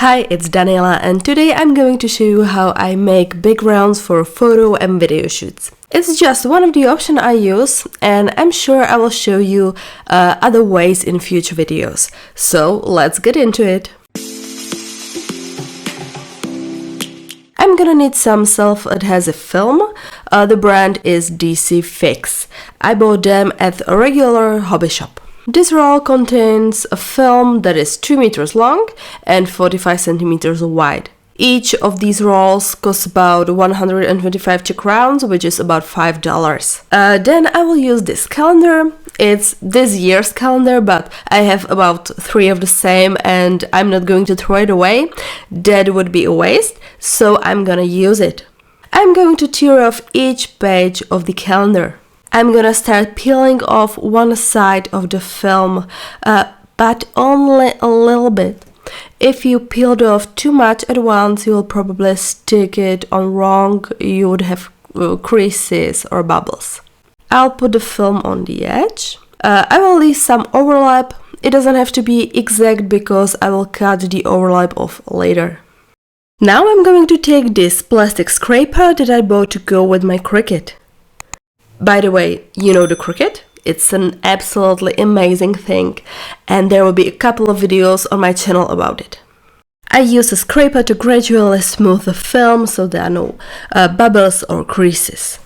Hi, it's Daniela, and today I'm going to show you how I make backgrounds for photo and video shoots. It's just one of the options I use, and I'm sure I will show you other ways in future videos. So let's get into it. I'm gonna need some self-adhesive film. The brand is DC Fix. I bought them at a regular hobby shop. This roll contains a film that is 2 meters long and 45 centimeters wide. Each of these rolls costs about 125 Czech crowns, which is about $5. Then I will use this calendar. It's this year's calendar, but I have about 3 of the same and I'm not going to throw it away. That would be a waste, so I'm gonna use it. I'm going to tear off each page of the calendar. I'm gonna start peeling off one side of the film, but only a little bit. If you peeled off too much at once, you will probably stick it on wrong. You would have creases or bubbles. I'll put the film on the edge. I will leave some overlap. It doesn't have to be exact because I will cut the overlap off later. Now I'm going to take this plastic scraper that I bought to go with my Cricut. By the way, you know the Cricut? It's an absolutely amazing thing, and there will be a couple of videos on my channel about it. I use a scraper to gradually smooth the film so there are no bubbles or creases.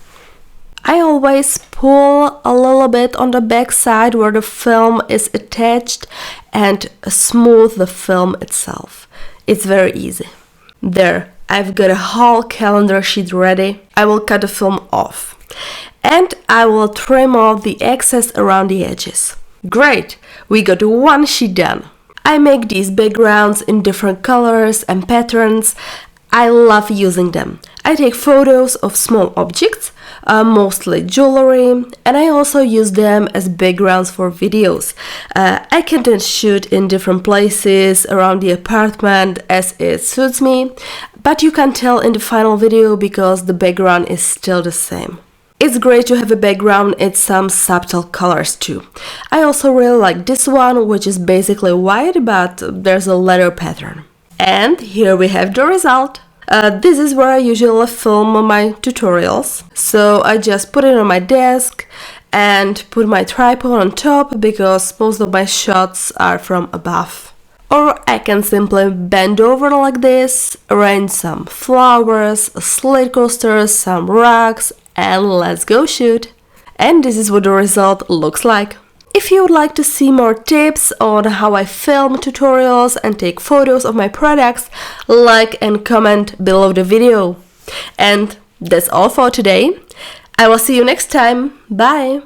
I always pull a little bit on the back side where the film is attached and smooth the film itself. It's very easy. There, I've got a whole calendar sheet ready. I will cut the film off. And I will trim off the excess around the edges. Great! We got one sheet done. I make these backgrounds in different colors and patterns. I love using them. I take photos of small objects, mostly jewelry, and I also use them as backgrounds for videos. I can then shoot in different places around the apartment as it suits me, but you can tell in the final video because the background is still the same. It's great to have a background in some subtle colors too. I also really like this one, which is basically white, but there's a leather pattern. And here we have the result. This is where I usually film my tutorials. So I just put it on my desk and put my tripod on top because most of my shots are from above. Or I can simply bend over like this, arrange some flowers, a slide coaster, some rugs, and let's go shoot. And this is what the result looks like. If you would like to see more tips on how I film tutorials and take photos of my products, like and comment below the video. And that's all for today. I will see you next time. Bye!